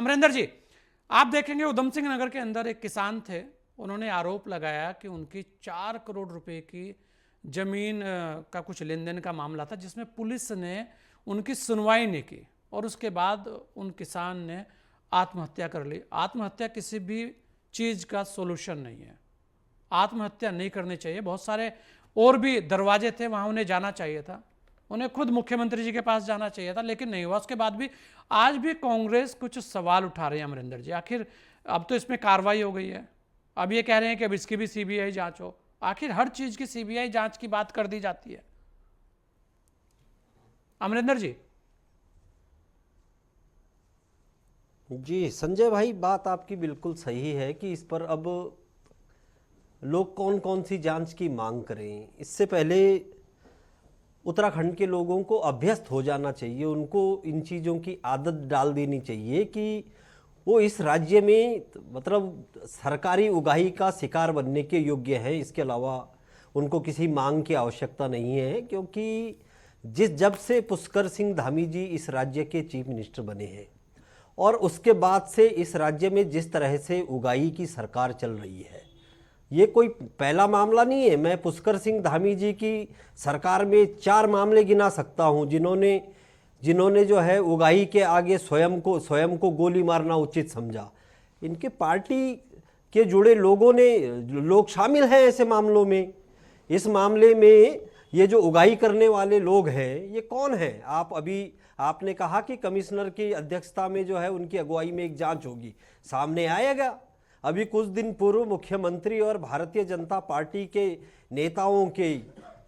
अमरिंदर जी, आप देखेंगे उधम सिंह नगर के अंदर एक किसान थे, उन्होंने आरोप लगाया कि उनकी 4 करोड़ रुपए की जमीन का कुछ लेन देन का मामला था, जिसमें पुलिस ने उनकी सुनवाई नहीं की और उसके बाद उन किसान ने आत्महत्या कर ली। आत्महत्या किसी भी चीज़ का सोल्यूशन नहीं है, आत्महत्या नहीं करनी चाहिए। बहुत सारे और भी दरवाजे थे, वहाँ उन्हें जाना चाहिए था, उन्हें खुद मुख्यमंत्री जी के पास जाना चाहिए था, लेकिन नहीं हुआ। उसके बाद भी आज भी कांग्रेस कुछ सवाल उठा रही है अमरिंदर जी। आखिर अब तो इसमें कार्रवाई हो गई है, अब ये कह रहे हैं कि अब इसकी भी सीबीआई जांच हो। आखिर हर चीज की सीबीआई जांच की बात कर दी जाती है अमरिंदर जी। जी संजय भाई, बात आपकी बिल्कुल सही है कि इस पर अब लोग कौन कौन सी जांच की मांग करें। इससे पहले उत्तराखंड के लोगों को अभ्यस्त हो जाना चाहिए, उनको इन चीज़ों की आदत डाल देनी चाहिए कि वो इस राज्य में मतलब सरकारी उगाही का शिकार बनने के योग्य हैं। इसके अलावा उनको किसी मांग की आवश्यकता नहीं है, क्योंकि जब से पुष्कर सिंह धामी जी इस राज्य के चीफ मिनिस्टर बने हैं और उसके बाद से इस राज्य में जिस तरह से उगाही की सरकार चल रही है, ये कोई पहला मामला नहीं है। मैं पुष्कर सिंह धामी जी की सरकार में 4 मामले गिना सकता हूं जिन्होंने जो है उगाही के आगे स्वयं को गोली मारना उचित समझा। इनके पार्टी के जुड़े लोग शामिल हैं ऐसे मामलों में। इस मामले में ये जो उगाही करने वाले लोग हैं, ये कौन है? आपने कहा कि कमिश्नर की अध्यक्षता में जो है उनकी अगुवाई में एक जांच होगी, सामने आएगा। अभी कुछ दिन पूर्व मुख्यमंत्री और भारतीय जनता पार्टी के नेताओं के,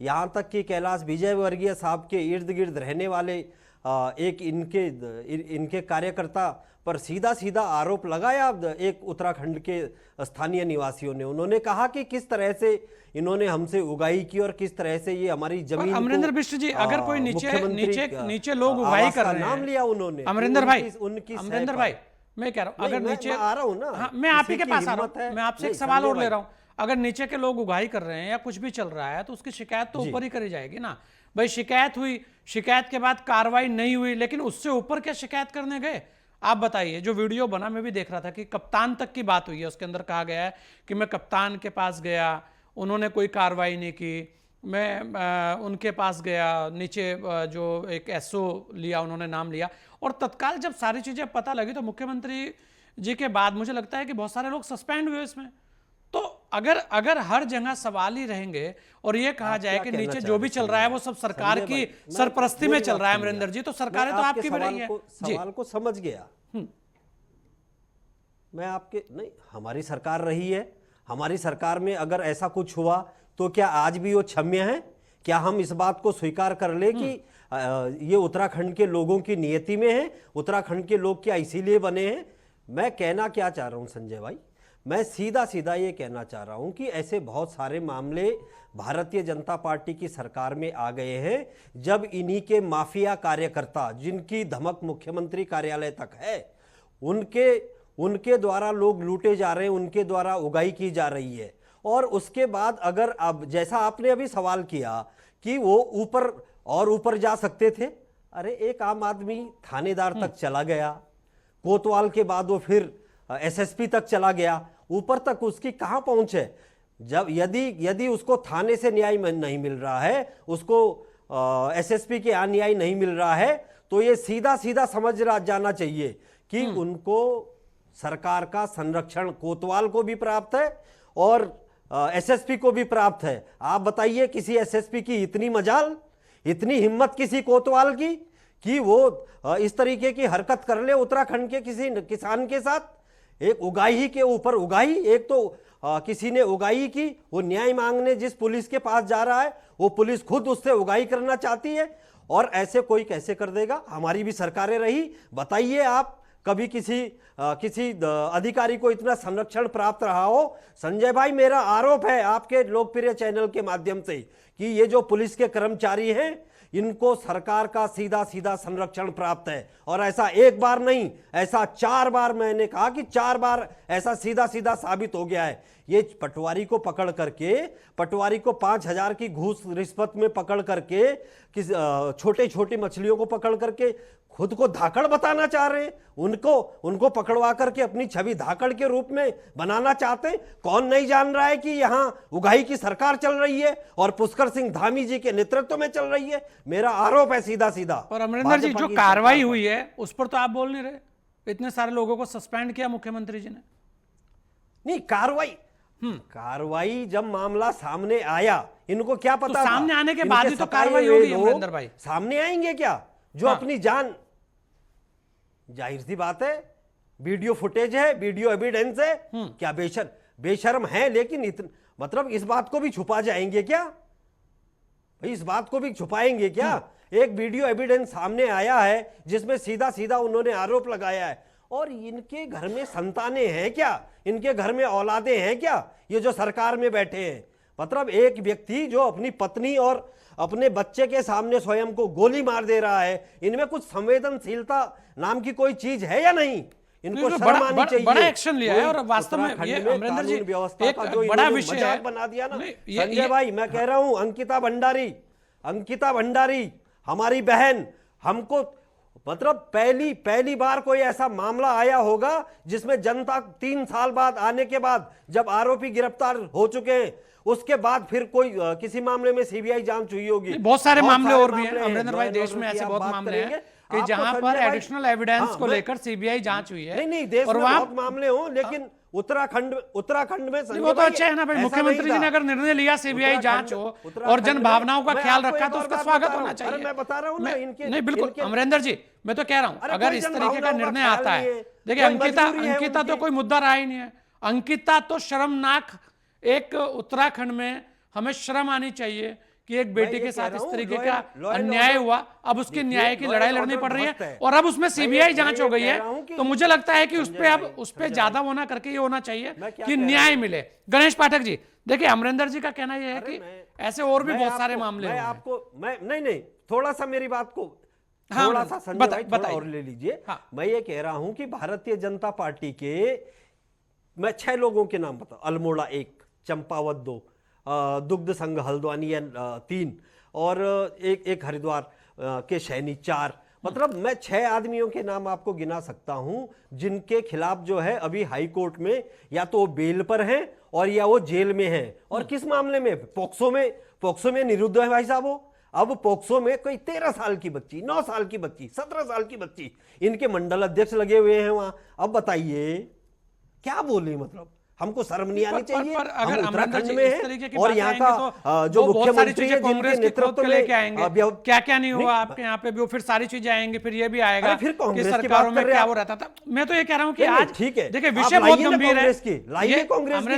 यहाँ तक कि कैलाश विजयवर्गीय साहब के इर्द गिर्द रहने वाले एक इनके कार्यकर्ता पर सीधा सीधा आरोप लगाया एक उत्तराखंड के स्थानीय निवासियों ने। उन्होंने कहा कि किस तरह से इन्होंने हमसे उगाही की और किस तरह से ये हमारी जमीन अमरिंदर बिष्ट जी, अगर कोई नीचे लोग उगाही कर रहे हैं, नाम लिया उन्होंने, अमरिंदर भाई मैं कह रहा हूं, अगर नीचे आ रहा हूं ना, हाँ, मैं आप ही के पास आ रहा हूं, मैं आपसे एक सवाल और ले रहा हूं। अगर नीचे के लोग उगाही कर रहे हैं या कुछ भी चल रहा है तो उसकी शिकायत तो ऊपर ही करी जाएगी ना भाई। शिकायत हुई, शिकायत के बाद कार्रवाई नहीं हुई, लेकिन उससे ऊपर क्या शिकायत करने गए? आप बताइए। जो वीडियो बना मैं भी देख रहा था कि कप्तान तक की बात हुई है, उसके अंदर कहा गया है कि मैं कप्तान के पास गया, उन्होंने कोई कार्रवाई नहीं की, मैं उनके पास गया, नीचे जो एक एसओ लिया उन्होंने नाम लिया, और तत्काल जब सारी चीजें पता लगी तो मुख्यमंत्री जी के बाद मुझे लगता है कि बहुत सारे लोग सस्पेंड हुए इसमें। तो अगर हर जगह सवाल ही रहेंगे और ये कहा जाए कि नीचे जो भी चल रहा है वो सब सरकार की सरपरस्ती में चल रहा है अमरिंदर जी, तो सरकारें तो आपकी भी रही है। सवाल को समझ गया मैं आपके। नहीं, हमारी सरकार रही है, हमारी सरकार में अगर ऐसा कुछ हुआ तो क्या आज भी वो क्षम्य है? क्या हम इस बात को स्वीकार कर ले कि ये उत्तराखंड के लोगों की नियति में है? उत्तराखंड के लोग क्या इसीलिए बने हैं? मैं कहना क्या चाह रहा हूं संजय भाई, मैं सीधा सीधा ये कहना चाह रहा हूं कि ऐसे बहुत सारे मामले भारतीय जनता पार्टी की सरकार में आ गए हैं, जब इन्हीं के माफिया कार्यकर्ता, जिनकी धमक मुख्यमंत्री कार्यालय तक है, उनके द्वारा लोग लूटे जा रहे हैं, उनके द्वारा उगाही की जा रही है। और उसके बाद अगर अब जैसा आपने अभी सवाल किया कि वो ऊपर जा सकते थे, अरे एक आम आदमी थानेदार तक चला गया, कोतवाल के बाद वो फिर एसएसपी तक चला गया, ऊपर तक उसकी कहां पहुंच है? जब यदि उसको थाने से न्याय नहीं मिल रहा है, उसको एसएसपी के यहाँ न्याय नहीं मिल रहा है, तो ये सीधा सीधा समझ जाना चाहिए कि उनको सरकार का संरक्षण कोतवाल को भी प्राप्त है और एसएसपी को भी प्राप्त है। आप बताइए, किसी एसएसपी की इतनी मजाल, इतनी हिम्मत किसी कोतवाल की कि वो इस तरीके की हरकत कर ले उत्तराखंड के किसी किसान के साथ? एक उगाही के ऊपर उगाही, एक तो किसी ने उगाही की, वो न्याय मांगने जिस पुलिस के पास जा रहा है, वो पुलिस खुद उससे उगाही करना चाहती है, और ऐसे कोई कैसे कर देगा? हमारी भी सरकारें रही, बताइए आप कभी किसी अधिकारी को इतना संरक्षण प्राप्त रहा हो? संजय भाई, मेरा आरोप है आपके लोकप्रिय चैनल के माध्यम से कि ये जो पुलिस के कर्मचारी हैं, इनको सरकार का सीधा सीधा संरक्षण प्राप्त है। और ऐसा एक बार नहीं, ऐसा 4 बार, मैंने कहा कि 4 बार ऐसा सीधा सीधा साबित हो गया है। ये पटवारी को पकड़ करके, पटवारी को 5,000 की घूस रिश्वत में पकड़ करके, छोटे छोटे मछलियों को पकड़ करके खुद को धाकड़ बताना चाह रहे हैं, उनको पकड़वा करके अपनी छवि धाकड़ के रूप में बनाना चाहते हैं। कौन नहीं जान रहा है कि यहां उगाही की सरकार चल रही है और पुष्कर सिंह धामी जी के नेतृत्व में चल रही है। मेरा आरोप है सीधा सीधा। और अमरिंदर जी, जो कार्रवाई हुई है उस पर तो आप बोल नहीं रहे। इतने सारे लोगों को सस्पेंड किया मुख्यमंत्री जी ने। नहीं, कार्रवाई जब मामला सामने आया, इनको क्या पता तो सामने था? आने के बाद ही इनके तो कार्रवाई होगी लोग अमरिंदर भाई। सामने आएंगे क्या? जो अपनी जान, जाहिर सी बात है, वीडियो फुटेज है, वीडियो एविडेंस है, क्या बेशर्म है, लेकिन मतलब इस बात को भी छुपा जाएंगे क्या भाई? इस बात को भी छुपाएंगे क्या? एक वीडियो एविडेंस सामने आया है जिसमें सीधा सीधा उन्होंने आरोप लगाया है। और इनके घर में संतानें हैं क्या? इनके घर में औलादे हैं क्या? ये जो सरकार में बैठे हैं, मतलब एक व्यक्ति जो अपनी पत्नी और अपने बच्चे के सामने स्वयं को गोली मार दे रहा है, इनमें कुछ संवेदनशीलता नाम की कोई चीज है या नहीं? इनको शर्म आनी चाहिए। बड़ा एक्शन लिया है। और वास्तव में ये अमरिंदर जी एक बड़ा विषय है, बना दिया ना संजय भाई। मैं कह रहा हूं अंकिता भंडारी हमारी बहन, हमको मतलब पहली बार कोई ऐसा मामला आया होगा जिसमें जनता 3 साल बाद आने के बाद, जब आरोपी गिरफ्तार हो चुके हैं, उसके बाद फिर कोई किसी मामले में सीबीआई जांच हुई होगी। बहुत सारे मामले और भी हैं अमरिंदर भाई, देश में ऐसे बहुत मामले हैं कि जहां पर एडिशनल एविडेंस को लेकर सीबीआई जांच हुई है। नहीं, देश में बहुत मामले हो, लेकिन उत्तराखंड में वो तो अच्छा है ना भाई। मुख्यमंत्री जी ने अगर निर्णय लिया सीबीआई जांच हो और जन भावनाओं का ख्याल रखा, तो उसका स्वागत होना चाहिए। मैं बता रहा हूं ना, नहीं बिल्कुल अमरिंदर जी, मैं तो कह रहा हूं अगर इस तरीके का निर्णय आता है, देखिए अंकिता तो कोई मुद्दा रहा ही नहीं है। अंकिता तो शर्मनाक, एक उत्तराखंड में हमें शर्म आनी चाहिए कि एक बेटी के साथ इस तरीके का अन्याय हुआ। अब उसके न्याय की लड़ाई लड़नी पड़ रही है और अब उसमें सीबीआई जांच हो गई है। तो मुझे लगता है कि उस पे ज्यादा होना करके ये होना चाहिए कि न्याय मिले। गणेश पाठक जी, देखिए अमरिंदर जी का कहना यह है कि ऐसे और भी बहुत सारे मामले हैं। नहीं, थोड़ा सा मेरी बात को थोड़ा सा संजय भाई थोड़ा और ले लीजिए। मैं ये कह रहा हूं कि भारतीय जनता पार्टी के मैं 6 लोगों के नाम बता, अल्मोड़ा 1, चंपावत 2, दुग्ध संघ हल्द्वानी 3 और एक हरिद्वार के सैनी 4, मतलब मैं 6 आदमियों के नाम आपको गिना सकता हूं जिनके खिलाफ जो है अभी हाई कोर्ट में या तो वो बेल पर हैं और या वो जेल में हैं। और किस मामले में? पोक्सो में निरुद्ध है भाई साहब। अब पोक्सो में कोई 13 साल की बच्ची, 9 साल की बच्ची, 17 साल की बच्ची, इनके मंडल अध्यक्ष लगे हुए हैं वहां। अब बताइए क्या बोले? मतलब हमको शर्म नहीं आनी चाहिए। अगर हम उत्तराखंड में हैं की और यहाँ का जो मुख्यमंत्री है कांग्रेस के नेतृत्व लेके आएंगे, क्या नहीं हुआ आपके यहाँ पे भी, फिर सारी चीजें आएंगी, फिर ये भी आएगा फिर कांग्रेस की सरकारों में क्या वो रहता था। मैं तो ये कह रहा हूँ कि आज ठीक है, देखिए विषय बहुत गंभीर है। कांग्रेस की